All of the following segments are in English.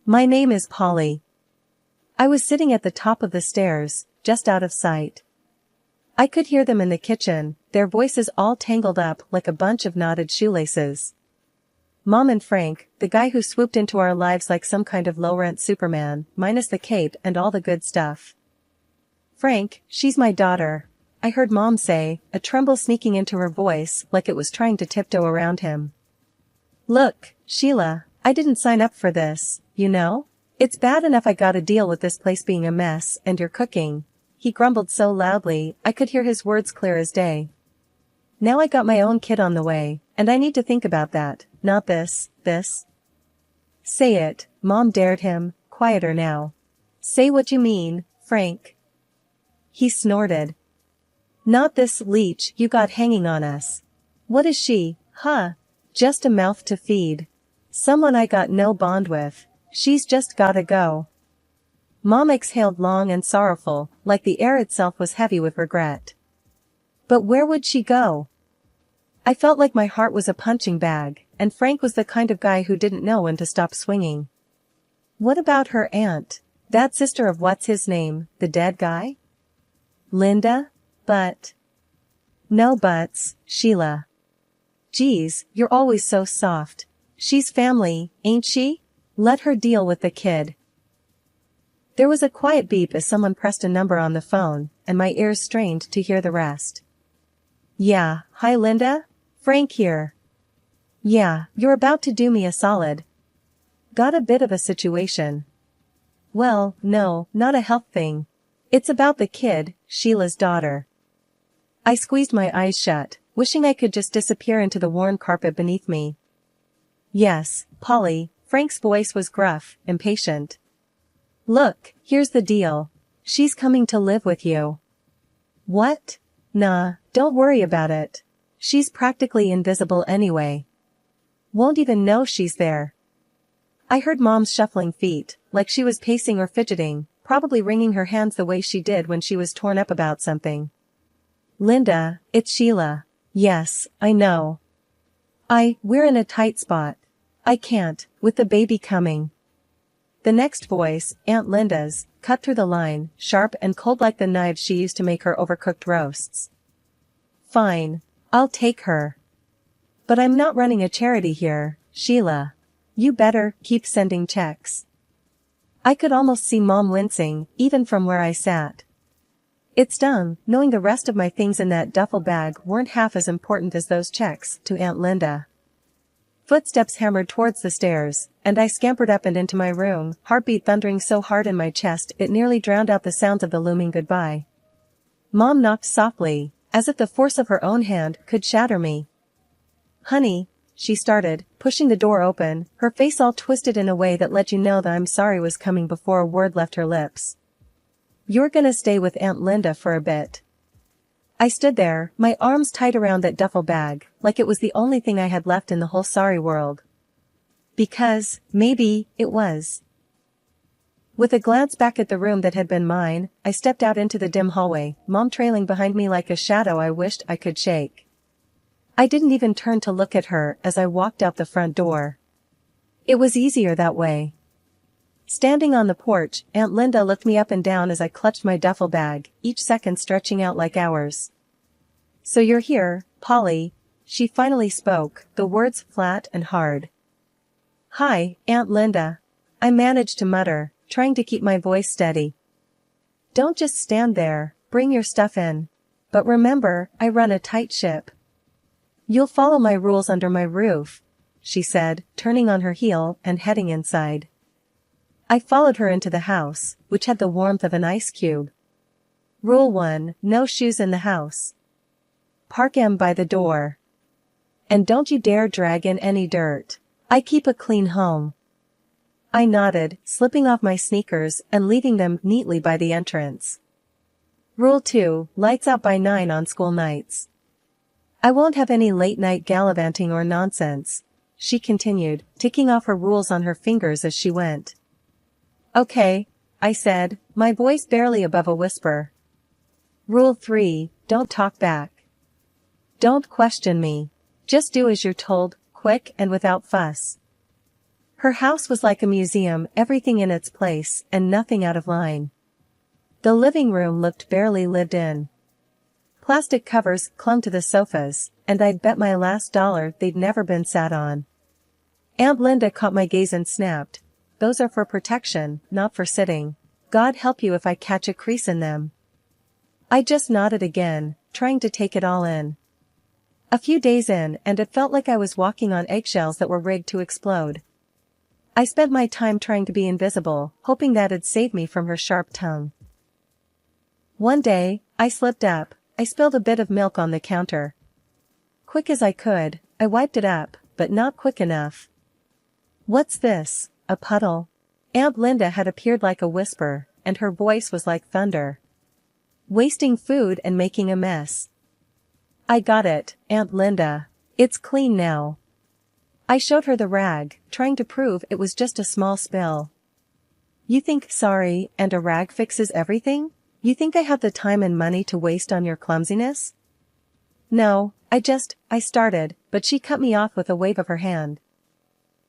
My name is Polly. I was sitting at the top of the stairs, just out of sight. I could hear them in the kitchen, their voices all tangled up like a bunch of knotted shoelaces. Mom and Frank, the guy who swooped into our lives like some kind of low-rent Superman, minus the cape and all the good stuff. Frank, she's my daughter, I heard Mom say, a tremble sneaking into her voice like it was trying to tiptoe around him. Look, Sheila, I didn't sign up for this, you know? It's bad enough I gotta deal with this place being a mess and you're cooking. He grumbled so loudly, I could hear his words clear as day. Now I got my own kid on the way, and I need to think about that, not this. Say it, Mom dared him, quieter now. Say what you mean, Frank. He snorted. Not this leech you got hanging on us. What is she, huh? Just a mouth to feed. Someone I got no bond with. She's just gotta go. Mom exhaled long and sorrowful, like the air itself was heavy with regret. But where would she go? I felt like my heart was a punching bag, and Frank was the kind of guy who didn't know when to stop swinging. What about her aunt? That sister of what's his name, the dead guy? Linda? But. No buts, Sheila. Geez, you're always so soft. She's family, ain't she? Let her deal with the kid. There was a quiet beep as someone pressed a number on the phone, and my ears strained to hear the rest. Yeah, hi Linda? Frank here. Yeah, you're about to do me a solid. Got a bit of a situation. Well, no, not a health thing. It's about the kid, Sheila's daughter. I squeezed my eyes shut, wishing I could just disappear into the worn carpet beneath me. Yes, Polly, Frank's voice was gruff, impatient. Look, here's the deal. She's coming to live with you. What? Nah, don't worry about it. She's practically invisible anyway. Won't even know she's there. I heard Mom's shuffling feet, like she was pacing or fidgeting, probably wringing her hands the way she did when she was torn up about something. Linda, it's Sheila. Yes, I know. We're in a tight spot. I can't, with the baby coming. The next voice, Aunt Linda's, cut through the line, sharp and cold like the knives she used to make her overcooked roasts. Fine, I'll take her. But I'm not running a charity here, Sheila. You better keep sending checks. I could almost see Mom wincing, even from where I sat. It stung, knowing the rest of my things in that duffel bag weren't half as important as those checks to Aunt Linda. Footsteps hammered towards the stairs, and I scampered up and into my room, heartbeat thundering so hard in my chest it nearly drowned out the sounds of the looming goodbye. Mom knocked softly, as if the force of her own hand could shatter me. Honey, she started, pushing the door open, her face all twisted in a way that let you know that I'm sorry was coming before a word left her lips. You're gonna stay with Aunt Linda for a bit. I stood there, my arms tight around that duffel bag, like it was the only thing I had left in the whole sorry world. Because, maybe, it was. With a glance back at the room that had been mine, I stepped out into the dim hallway, Mom trailing behind me like a shadow I wished I could shake. I didn't even turn to look at her as I walked out the front door. It was easier that way. Standing on the porch, Aunt Linda looked me up and down as I clutched my duffel bag, each second stretching out like hours. So you're here, Polly, she finally spoke, the words flat and hard. Hi, Aunt Linda. I managed to mutter, trying to keep my voice steady. Don't just stand there, bring your stuff in. But remember, I run a tight ship. You'll follow my rules under my roof, she said, turning on her heel and heading inside. I followed her into the house, which had the warmth of an ice cube. Rule 1, no shoes in the house. Park 'em by the door. And don't you dare drag in any dirt. I keep a clean home. I nodded, slipping off my sneakers and leaving them neatly by the entrance. Rule 2, lights out by 9 on school nights. I won't have any late-night gallivanting or nonsense, she continued, ticking off her rules on her fingers as she went. Okay, I said, my voice barely above a whisper. Rule 3, don't talk back. Don't question me. Just do as you're told, quick and without fuss. Her house was like a museum, everything in its place and nothing out of line. The living room looked barely lived in. Plastic covers clung to the sofas, and I'd bet my last dollar they'd never been sat on. Aunt Linda caught my gaze and snapped, "Those are for protection, not for sitting. God help you if I catch a crease in them." I just nodded again, trying to take it all in. A few days in and it felt like I was walking on eggshells that were rigged to explode. I spent my time trying to be invisible, hoping that'd save me from her sharp tongue. One day, I slipped up. I spilled a bit of milk on the counter. Quick as I could, I wiped it up, but not quick enough. "What's this, a puddle?" Aunt Linda had appeared like a whisper, and her voice was like thunder. "Wasting food and making a mess." "I got it, Aunt Linda. It's clean now." I showed her the rag, trying to prove it was just a small spill. "You think sorry and a rag fixes everything? You think I have the time and money to waste on your clumsiness?" "No, I started, but she cut me off with a wave of her hand.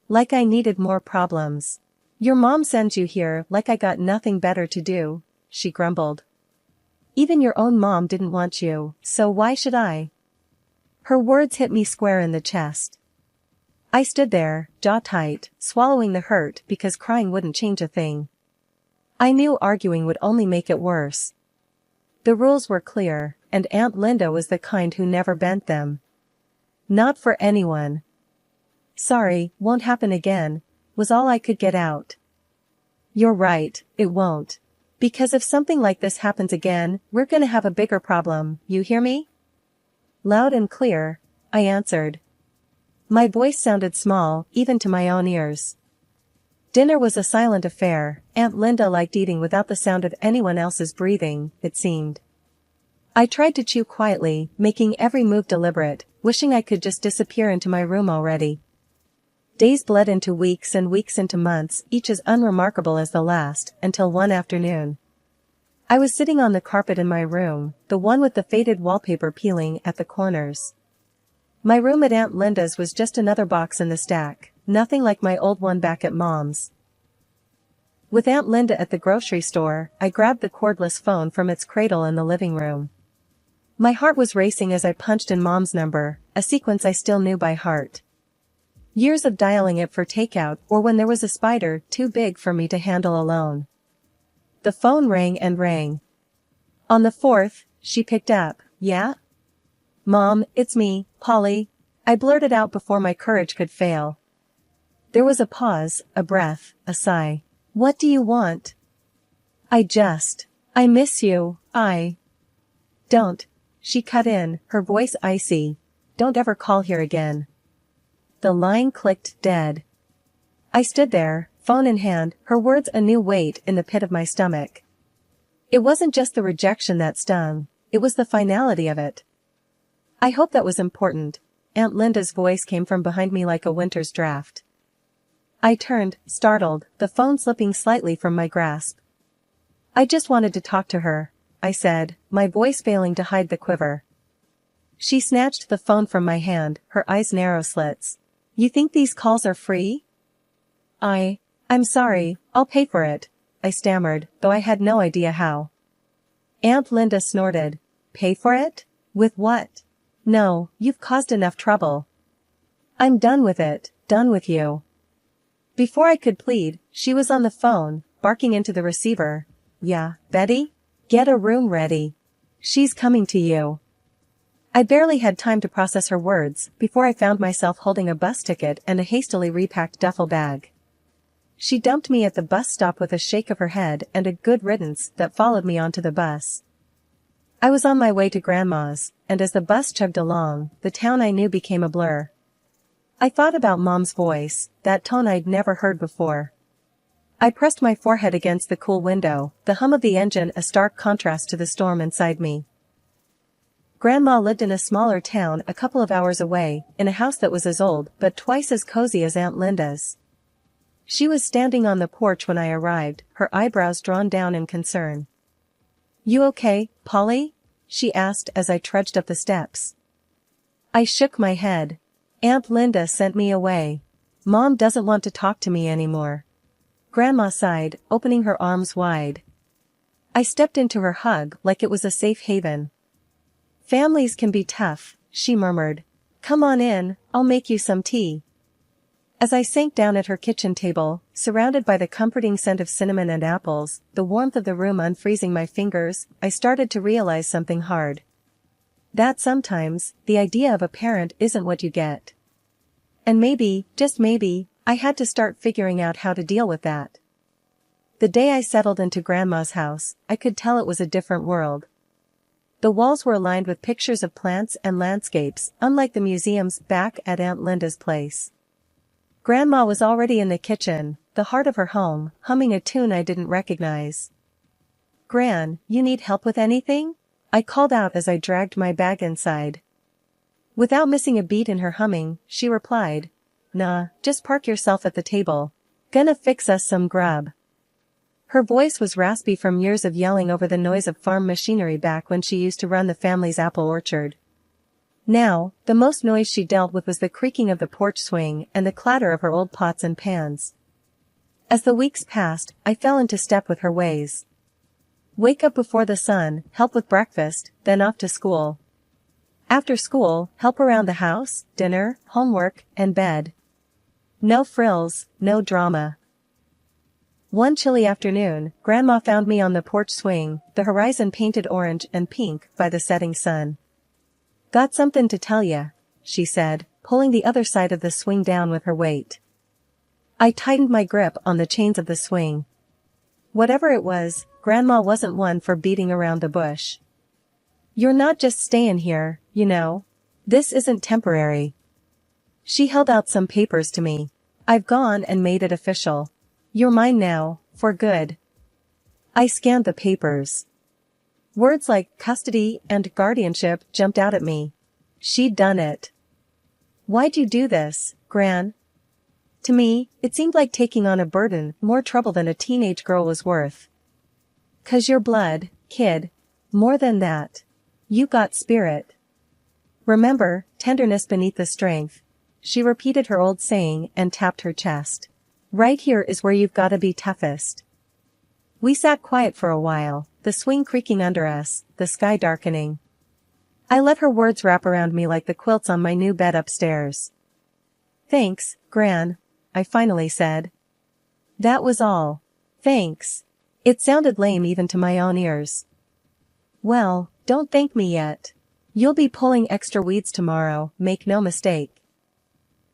Like I needed more problems. "Your mom sends you here like I got nothing better to do," she grumbled. "Even your own mom didn't want you, so why should I?" Her words hit me square in the chest. I stood there, jaw tight, swallowing the hurt because crying wouldn't change a thing. I knew arguing would only make it worse. The rules were clear, and Aunt Linda was the kind who never bent them. Not for anyone. "Sorry, won't happen again," was all I could get out. "You're right, it won't. Because if something like this happens again, we're gonna have a bigger problem, you hear me?" Loud and clear, I answered. My voice sounded small, even to my own ears. Dinner was a silent affair. Aunt Linda liked eating without the sound of anyone else's breathing, it seemed. I tried to chew quietly, making every move deliberate, wishing I could just disappear into my room already. Days bled into weeks and weeks into months, each as unremarkable as the last, until one afternoon. I was sitting on the carpet in my room, the one with the faded wallpaper peeling at the corners. My room at Aunt Linda's was just another box in the stack, nothing like my old one back at Mom's. With Aunt Linda at the grocery store, I grabbed the cordless phone from its cradle in the living room. My heart was racing as I punched in Mom's number, a sequence I still knew by heart. Years of dialing it for takeout or when there was a spider too big for me to handle alone. The phone rang and rang. On the fourth, she picked up. "Yeah? Mom, it's me, Polly," I blurted out before my courage could fail. There was a pause, a breath, a sigh. "What do you want?" I miss you, Don't." She cut in, her voice icy. "Don't ever call here again." The line clicked dead. I stood there, phone in hand, her words a new weight in the pit of my stomach. It wasn't just the rejection that stung, it was the finality of it. "I hope that was important." Aunt Linda's voice came from behind me like a winter's draft. I turned, startled, the phone slipping slightly from my grasp. "I just wanted to talk to her," I said, my voice failing to hide the quiver. She snatched the phone from my hand, her eyes narrow slits. "You think these calls are free?" I'm sorry, I'll pay for it," I stammered, though I had no idea how. Aunt Linda snorted. "Pay for it? With what? No, you've caused enough trouble. I'm done with it, done with you." Before I could plead, she was on the phone, barking into the receiver. "Yeah, Betty? Get a room ready. She's coming to you." I barely had time to process her words before I found myself holding a bus ticket and a hastily repacked duffel bag. She dumped me at the bus stop with a shake of her head and a good riddance that followed me onto the bus. I was on my way to Grandma's, and as the bus chugged along, the town I knew became a blur. I thought about Mom's voice, that tone I'd never heard before. I pressed my forehead against the cool window, the hum of the engine a stark contrast to the storm inside me. Grandma lived in a smaller town a couple of hours away, in a house that was as old but twice as cozy as Aunt Linda's. She was standing on the porch when I arrived, her eyebrows drawn down in concern. "You okay, Polly?" she asked as I trudged up the steps. I shook my head. "Aunt Linda sent me away. Mom doesn't want to talk to me anymore. Grandma sighed, opening her arms wide. I stepped into her hug like it was a safe haven. Families can be tough, she murmured. Come on in, I'll make you some tea. As I sank down at her kitchen table, surrounded by the comforting scent of cinnamon and apples, the warmth of the room unfreezing my fingers, I started to realize something hard. That sometimes, the idea of a parent isn't what you get. And maybe, just maybe, I had to start figuring out how to deal with that. The day I settled into Grandma's house, I could tell it was a different world. The walls were lined with pictures of plants and landscapes, unlike the museums back at Aunt Linda's place. Grandma was already in the kitchen, the heart of her home, humming a tune I didn't recognize. Gran, you need help with anything? I called out as I dragged my bag inside. Without missing a beat in her humming, she replied, Nah, just park yourself at the table. Gonna fix us some grub. Her voice was raspy from years of yelling over the noise of farm machinery back when she used to run the family's apple orchard. Now, the most noise she dealt with was the creaking of the porch swing and the clatter of her old pots and pans. As the weeks passed, I fell into step with her ways. Wake up before the sun, help with breakfast, then off to school. After school, help around the house, dinner, homework, and bed. No frills, no drama. One chilly afternoon, Grandma found me on the porch swing, the horizon painted orange and pink by the setting sun. Got something to tell ya, she said, pulling the other side of the swing down with her weight. I tightened my grip on the chains of the swing. Whatever it was, Grandma wasn't one for beating around the bush. You're not just staying here, you know. This isn't temporary. She held out some papers to me. I've gone and made it official. You're mine now, for good. I scanned the papers. Words like custody and guardianship jumped out at me. She'd done it. Why'd you do this, Gran? To me, it seemed like taking on a burden more trouble than a teenage girl was worth. 'Cause you're blood, kid. More than that. You got spirit. Remember, tenderness beneath the strength. She repeated her old saying and tapped her chest. Right here is where you've gotta be toughest. We sat quiet for a while, the swing creaking under us, the sky darkening. I let her words wrap around me like the quilts on my new bed upstairs. Thanks, Gran, I finally said. That was all. Thanks. It sounded lame even to my own ears. Well, don't thank me yet. You'll be pulling extra weeds tomorrow, make no mistake.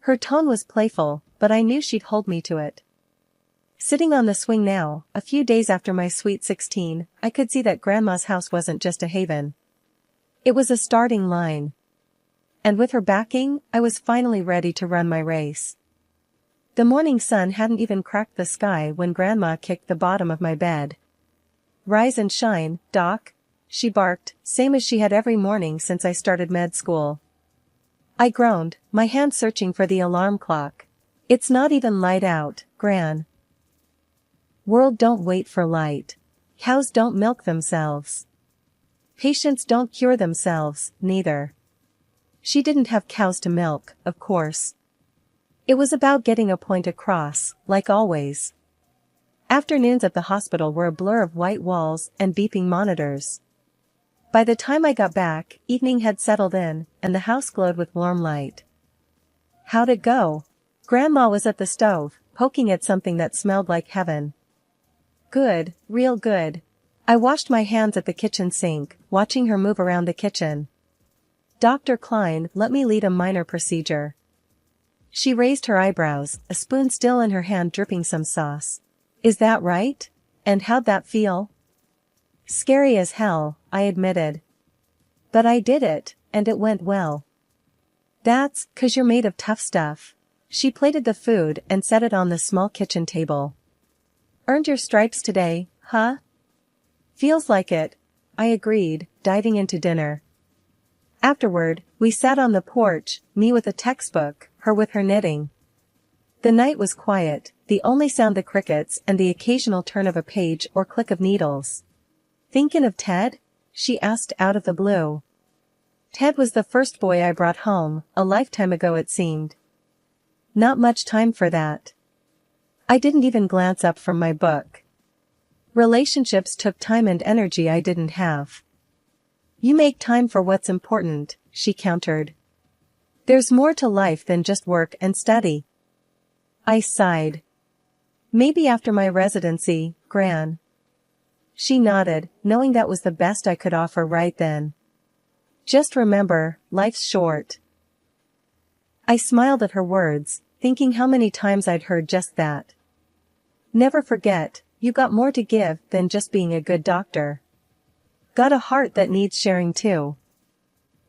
Her tone was playful, but I knew she'd hold me to it. Sitting on the swing now, a few days after my sweet 16, I could see that Grandma's house wasn't just a haven. It was a starting line. And with her backing, I was finally ready to run my race. The morning sun hadn't even cracked the sky when Grandma kicked the bottom of my bed. Rise and shine, Doc, she barked, same as she had every morning since I started med school. I groaned, my hand searching for the alarm clock. It's not even light out, Gran. World don't wait for light. Cows don't milk themselves. Patients don't cure themselves, neither. She didn't have cows to milk, of course. It was about getting a point across, like always. Afternoons at the hospital were a blur of white walls and beeping monitors. By the time I got back, evening had settled in, and the house glowed with warm light. How'd it go? Grandma was at the stove, poking at something that smelled like heaven. Good, real good. I washed my hands at the kitchen sink, watching her move around the kitchen. Dr. Klein let me lead a minor procedure. She raised her eyebrows, a spoon still in her hand dripping some sauce. Is that right? And how'd that feel? Scary as hell, I admitted. But I did it, and it went well. That's 'cause you're made of tough stuff. She plated the food and set it on the small kitchen table. Earned your stripes today, huh? Feels like it, I agreed, diving into dinner. Afterward, we sat on the porch, me with a textbook, her with her knitting. The night was quiet, the only sound the crickets and the occasional turn of a page or click of needles. Thinkin' of Ted? She asked out of the blue. Ted was the first boy I brought home, a lifetime ago it seemed. Not much time for that. I didn't even glance up from my book. Relationships took time and energy I didn't have. You make time for what's important, she countered. There's more to life than just work and study. I sighed. Maybe after my residency, Gran. She nodded, knowing that was the best I could offer right then. Just remember, life's short. I smiled at her words, thinking how many times I'd heard just that. Never forget, you got more to give than just being a good doctor. Got a heart that needs sharing too.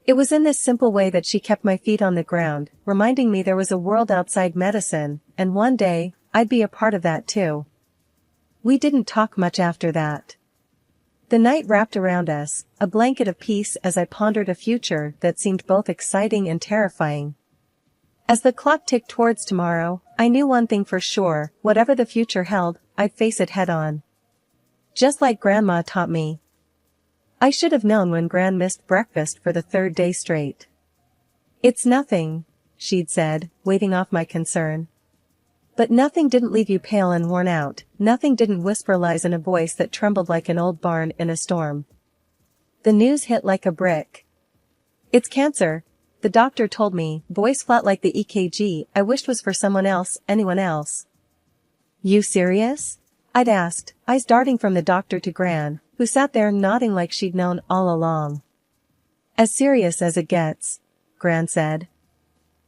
It was in this simple way that she kept my feet on the ground, reminding me there was a world outside medicine, and one day, I'd be a part of that too. We didn't talk much after that. The night wrapped around us, a blanket of peace as I pondered a future that seemed both exciting and terrifying. As the clock ticked towards tomorrow, I knew one thing for sure, whatever the future held, I'd face it head on. Just like Grandma taught me. I should have known when Gran missed breakfast for the third day straight. It's nothing, she'd said, waving off my concern. But nothing didn't leave you pale and worn out, nothing didn't whisper lies in a voice that trembled like an old barn in a storm. The news hit like a brick. It's cancer, the doctor told me, voice flat like the EKG I wished was for someone else, anyone else. You serious? I'd asked, eyes darting from the doctor to Gran, who sat there nodding like she'd known all along. As serious as it gets, Gran said.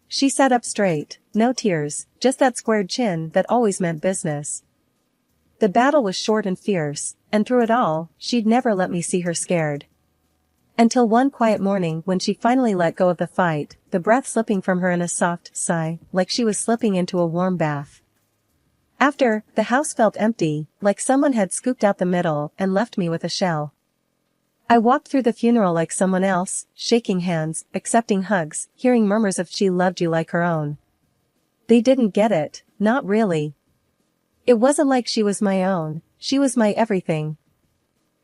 She sat up straight, no tears, just that squared chin that always meant business. The battle was short and fierce, and through it all, she'd never let me see her scared. Until one quiet morning when she finally let go of the fight, the breath slipping from her in a soft sigh, like she was slipping into a warm bath. After, the house felt empty, like someone had scooped out the middle and left me with a shell. I walked through the funeral like someone else, shaking hands, accepting hugs, hearing murmurs of "she loved you like her own." They didn't get it, not really. It wasn't like she was my own, she was my everything.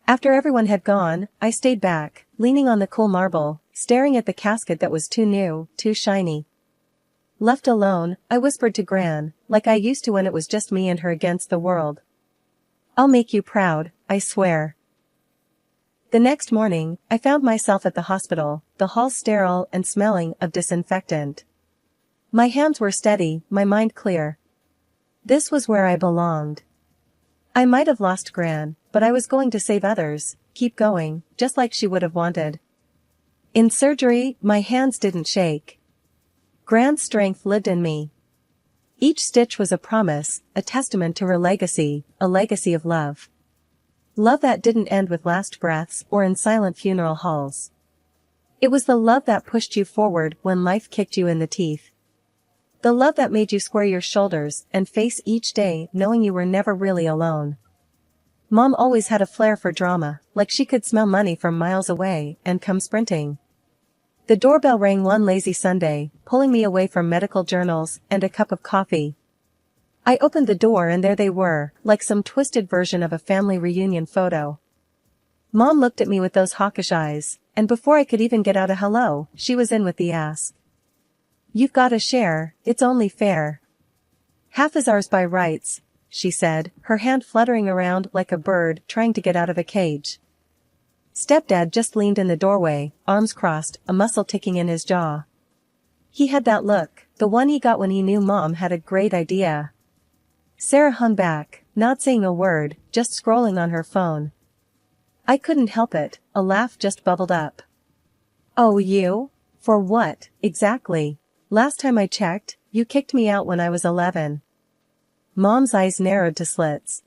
After everyone had gone, I stayed back, leaning on the cool marble, staring at the casket that was too new, too shiny. Left alone, I whispered to Gran, like I used to when it was just me and her against the world. I'll make you proud, I swear. The next morning, I found myself at the hospital, the hall sterile and smelling of disinfectant. My hands were steady, my mind clear. This was where I belonged. I might have lost Gran, but I was going to save others, keep going, just like she would have wanted. In surgery, my hands didn't shake. Gran's strength lived in me. Each stitch was a promise, a testament to her legacy, a legacy of love. Love that didn't end with last breaths or in silent funeral halls. It was the love that pushed you forward when life kicked you in the teeth. The love that made you square your shoulders and face each day knowing you were never really alone. Mom always had a flair for drama, like she could smell money from miles away and come sprinting. The doorbell rang one lazy Sunday, pulling me away from medical journals and a cup of coffee. I opened the door and there they were, like some twisted version of a family reunion photo. Mom looked at me with those hawkish eyes, and before I could even get out a hello, she was in with the ask. You've got to share, it's only fair. Half is ours by rights, she said, her hand fluttering around like a bird trying to get out of a cage. Stepdad just leaned in the doorway, arms crossed, a muscle ticking in his jaw. He had that look, the one he got when he knew Mom had a great idea. Sarah hung back, not saying a word, just scrolling on her phone. I couldn't help it, a laugh just bubbled up. Oh, you? For what, exactly? Last time I checked, you kicked me out when I was 11. Mom's eyes narrowed to slits.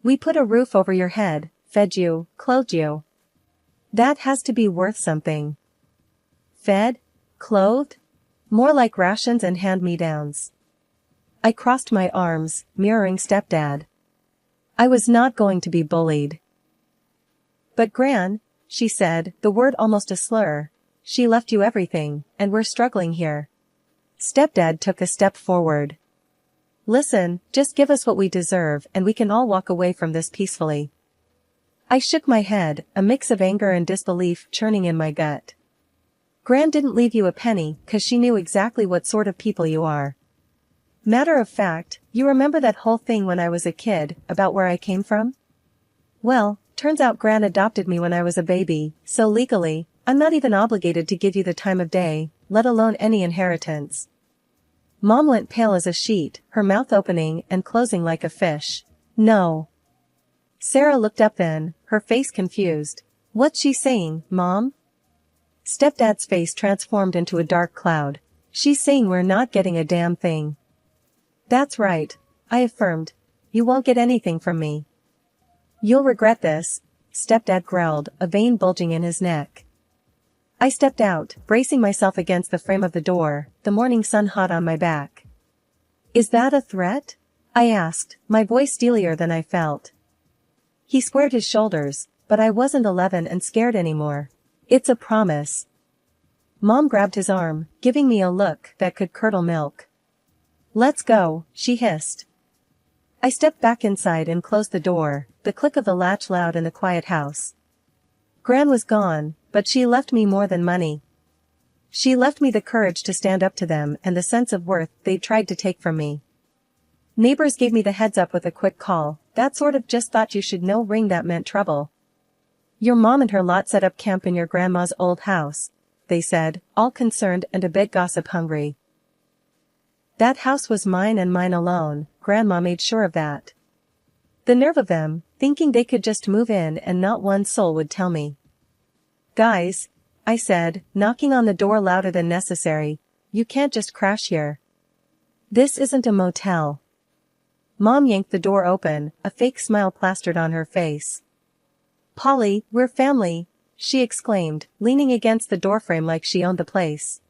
We put a roof over your head, fed you, clothed you. That has to be worth something. Fed? Clothed? More like rations and hand-me-downs. I crossed my arms, mirroring Stepdad. I was not going to be bullied. But Gran, she said, the word almost a slur, she left you everything, and we're struggling here. Stepdad took a step forward. Listen, just give us what we deserve and we can all walk away from this peacefully. I shook my head, a mix of anger and disbelief churning in my gut. Gran didn't leave you a penny, 'cause she knew exactly what sort of people you are. Matter of fact, you remember that whole thing when I was a kid, about where I came from? Well, turns out Gran adopted me when I was a baby, so legally, I'm not even obligated to give you the time of day, let alone any inheritance. Mom went pale as a sheet, her mouth opening and closing like a fish. No. Sarah looked up then, her face confused. What's she saying, Mom? Stepdad's face transformed into a dark cloud. She's saying we're not getting a damn thing. That's right, I affirmed. You won't get anything from me. You'll regret this, Stepdad growled, a vein bulging in his neck. I stepped out, bracing myself against the frame of the door, the morning sun hot on my back. Is that a threat? I asked, my voice steelier than I felt. He squared his shoulders, but I wasn't 11 and scared anymore. It's a promise. Mom grabbed his arm, giving me a look that could curdle milk. Let's go, she hissed. I stepped back inside and closed the door, the click of the latch loud in the quiet house. Gran was gone, but she left me more than money. She left me the courage to stand up to them and the sense of worth they'd tried to take from me. Neighbors gave me the heads up with a quick call, that sort of just thought you should know ring that meant trouble. Your mom and her lot set up camp in your grandma's old house, they said, all concerned and a bit gossip hungry. That house was mine and mine alone, Grandma made sure of that. The nerve of them, thinking they could just move in and not one soul would tell me. Guys, I said, knocking on the door louder than necessary, you can't just crash here. This isn't a motel. Mom yanked the door open, a fake smile plastered on her face. Polly, we're family, she exclaimed, leaning against the doorframe like she owned the place.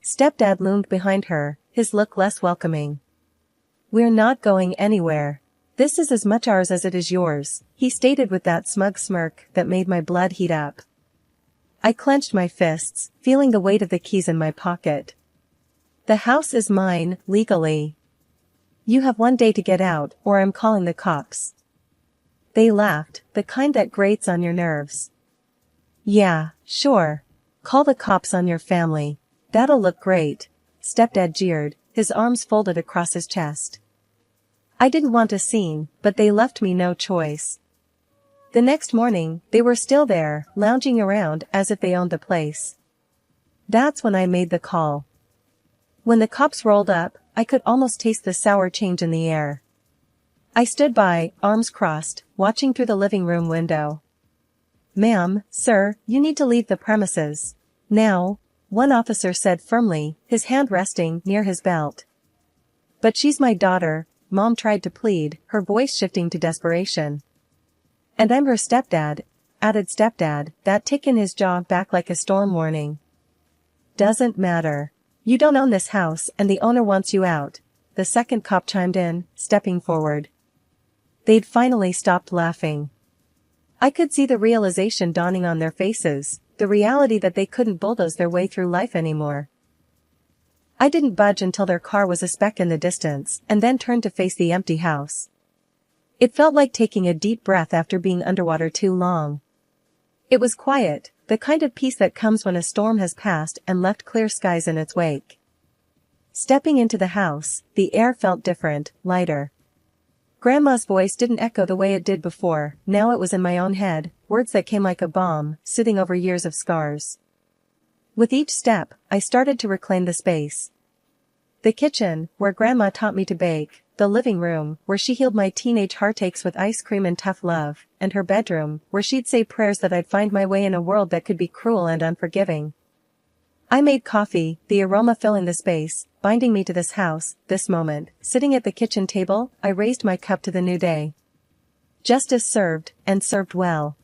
Stepdad loomed behind her, his look less welcoming. We're not going anywhere. This is as much ours as it is yours, he stated with that smug smirk that made my blood heat up. I clenched my fists, feeling the weight of the keys in my pocket. The house is mine, legally. You have one day to get out, or I'm calling the cops. They laughed, the kind that grates on your nerves. Yeah, sure. Call the cops on your family. That'll look great, Stepdad jeered, his arms folded across his chest. I didn't want a scene, but they left me no choice. The next morning, they were still there, lounging around as if they owned the place. That's when I made the call. When the cops rolled up, I could almost taste the sour change in the air. I stood by, arms crossed, watching through the living room window. Ma'am, sir, you need to leave the premises. Now, one officer said firmly, his hand resting near his belt. But she's my daughter, Mom tried to plead, her voice shifting to desperation. And I'm her stepdad, added Stepdad, that tick in his jaw back like a storm warning. Doesn't matter. You don't own this house and the owner wants you out, the second cop chimed in, stepping forward. They'd finally stopped laughing. I could see the realization dawning on their faces, the reality that they couldn't bulldoze their way through life anymore. I didn't budge until their car was a speck in the distance, and then turned to face the empty house. It felt like taking a deep breath after being underwater too long. It was quiet, the kind of peace that comes when a storm has passed and left clear skies in its wake. Stepping into the house, the air felt different, lighter. Grandma's voice didn't echo the way it did before, now it was in my own head, words that came like a bomb, soothing over years of scars. With each step, I started to reclaim the space. The kitchen, where Grandma taught me to bake, the living room, where she healed my teenage heartaches with ice cream and tough love, and her bedroom, where she'd say prayers that I'd find my way in a world that could be cruel and unforgiving. I made coffee, the aroma filling the space, binding me to this house, this moment. Sitting at the kitchen table, I raised my cup to the new day. Justice served, and served well.